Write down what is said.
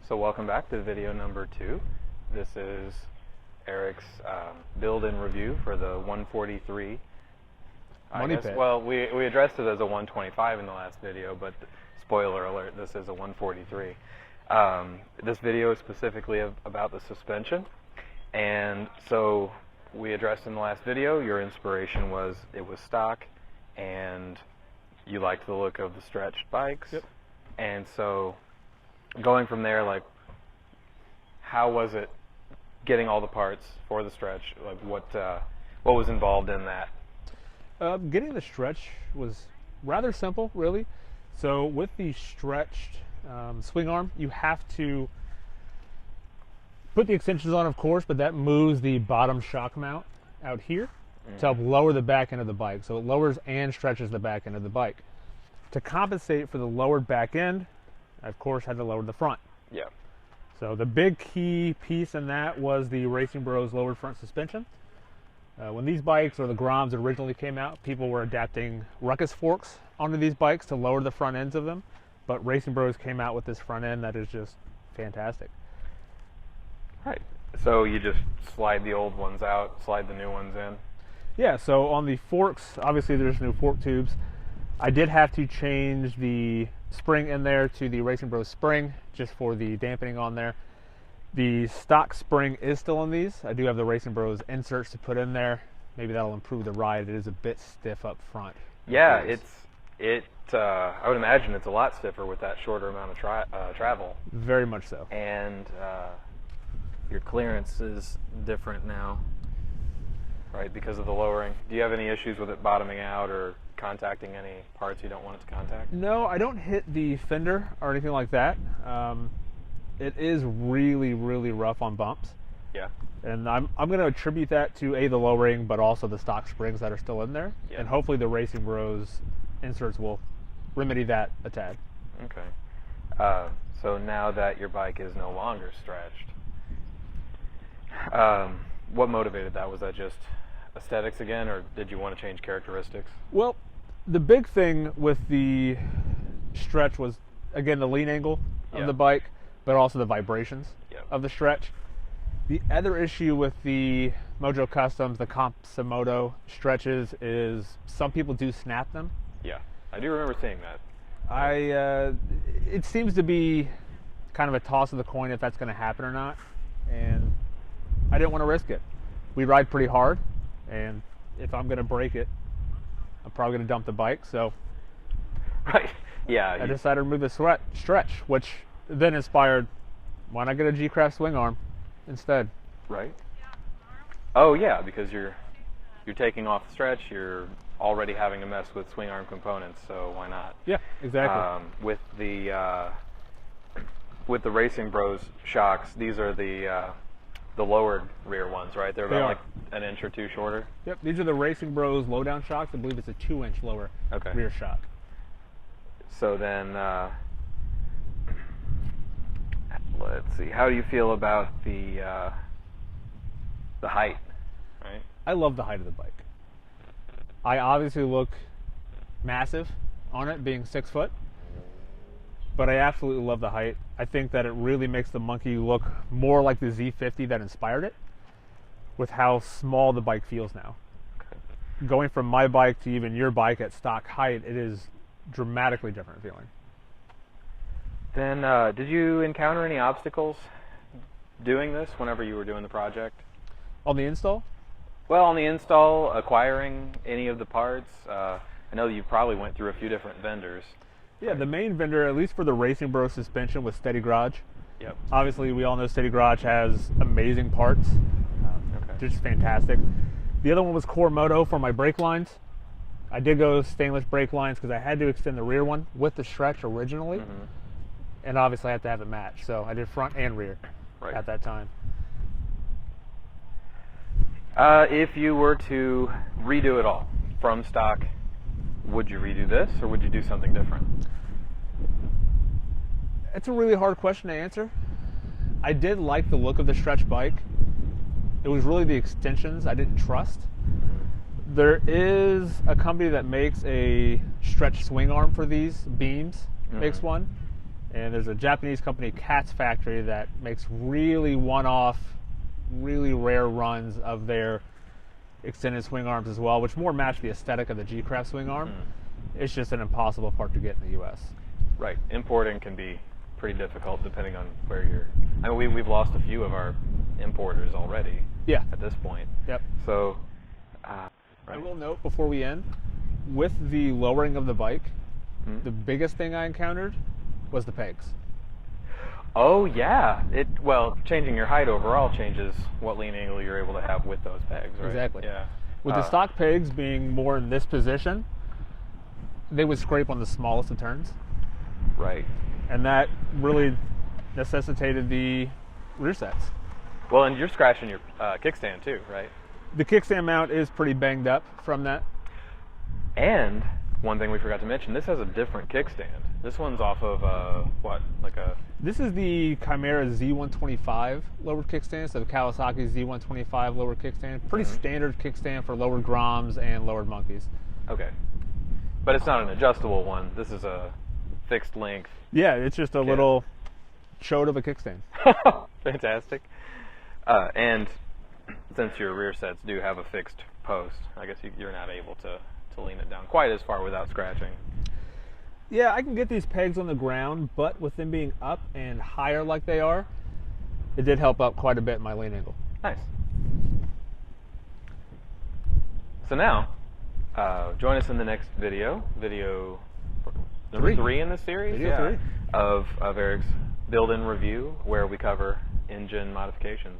So welcome back to video number 2. This is Eric's build and review for the 143. Money pit. Well, we addressed it as a 125 in the last video, but spoiler alert, this is a 143. This video is specifically about the suspension, and so we addressed in the last video your inspiration was it was stock, and you liked the look of the stretched bikes. Yep. And so going from there, like, how was it getting all the parts for the stretch? Like, what was involved in that? Getting the stretch was rather simple, really. So with the stretched swing arm, you have to put the extensions on, of course, but that moves the bottom shock mount out here to help lower the back end of the bike. So it lowers and stretches the back end of the bike. To compensate for the lowered back end, I, of course, had to lower the front. Yeah. So the big key piece in that was the Racing Bros lowered front suspension. When these bikes, or the Groms, originally came out, people were adapting Ruckus forks onto these bikes to lower the front ends of them. But Racing Bros came out with this front end that is just fantastic. Right. So you just slide the old ones out, slide the new ones in. Yeah, so on the forks, obviously there's new fork tubes. I did have to change the spring in there to the Racing Bros spring, just for the dampening on there. The stock spring is still on these. I do have the Racing Bros inserts to put in there. Maybe that'll improve the ride. It is a bit stiff up front. Yeah, I would imagine it's a lot stiffer with that shorter amount of travel. Very much so. And your clearance is different now, right, because of the lowering. Do you have any issues with it bottoming out or contacting any parts you don't want it to contact? No, I don't hit the fender or anything like that. It is really, really rough on bumps. Yeah. And I'm going to attribute that to the lowering, but also the stock springs that are still in there. Yeah. And hopefully the Racing Bros inserts will remedy that a tad. Okay. So now that your bike is no longer stretched, what motivated that? Was that just aesthetics again, or did you want to change characteristics? Well, the big thing with the stretch was, again, the lean angle of the bike, but also the vibrations of the stretch. The other issue with the Mojo Customs, the Compsimoto stretches, is some people do snap them. Yeah, I do remember seeing that. It seems to be kind of a toss of the coin if that's going to happen or not, and I didn't want to risk it. We ride pretty hard, and if I'm going to break it, I'm probably going to dump the bike. So, right, yeah. I decided to remove the stretch, which then inspired, why not get a G-Craft swing arm instead? Right. Oh yeah, because you're taking off the stretch, you're already having to mess with swing arm components, so why not? Yeah, exactly. With the Racing Bros shocks, these are the lowered rear ones, right? They're about like an inch or two shorter. Yep, these are the Racing Bros low-down shocks. I believe it's a 2-inch lower rear shock. So then, let's see. How do you feel about the height? Right. I love the height of the bike. I obviously look massive on it, being 6 foot, but I absolutely love the height. I think that it really makes the Monkey look more like the Z50 that inspired it, with how small the bike feels now. Okay. Going from my bike to even your bike at stock height, it is dramatically different feeling. Then, did you encounter any obstacles doing this whenever you were doing the project? On the install? Well, on the install, acquiring any of the parts. I know you probably went through a few different vendors. Yeah, the main vendor, at least for the Racing Bros suspension, was Steady Garage. Yep. Obviously, we all know Steady Garage has amazing parts. Just fantastic. The other one was Core Moto for my brake lines. I did go stainless brake lines because I had to extend the rear one with the stretch originally. And obviously I had to have it matched. So I did front and rear at that time. If you were to redo it all from stock, would you redo this or would you do something different? It's a really hard question to answer. I did like the look of the stretch bike. It was really the extensions I didn't trust. There is a company that makes a stretch swing arm for these beams, makes one. And there's a Japanese company, Katz Factory, that makes really one-off, really rare runs of their extended swing arms as well, which more match the aesthetic of the G-Craft swing arm. It's just an impossible part to get in the U.S. Right. Importing can be pretty difficult depending on where you're. I mean, we've lost a few of our importers already. Yeah. At this point. Yep. So. I will note before we end, with the lowering of the bike, the biggest thing I encountered was the pegs. Oh yeah. Well, changing your height overall changes what lean angle you're able to have with those pegs, right? Exactly. Yeah. With the stock pegs being more in this position, they would scrape on the smallest of turns. Right. And that really necessitated the rear sets. Well, and you're scratching your kickstand too, right? The kickstand mount is pretty banged up from that. And one thing we forgot to mention, this has a different kickstand. This one's off of This is the Chimera Z125 lowered kickstand, so the Kawasaki Z125 lowered kickstand. Pretty standard kickstand for lowered Groms and lowered Monkeys. Okay. But it's not an adjustable one. This is a fixed length. Yeah, it's just a little chode of a kickstand. Fantastic. And since your rear sets do have a fixed post, I guess you're not able to lean it down quite as far without scratching. Yeah, I can get these pegs on the ground, but with them being up and higher like they are, it did help out quite a bit in my lean angle. Nice. So now, join us in the next video number 3 in the series. Video 3. Of Eric's build-in review, where we cover engine modifications.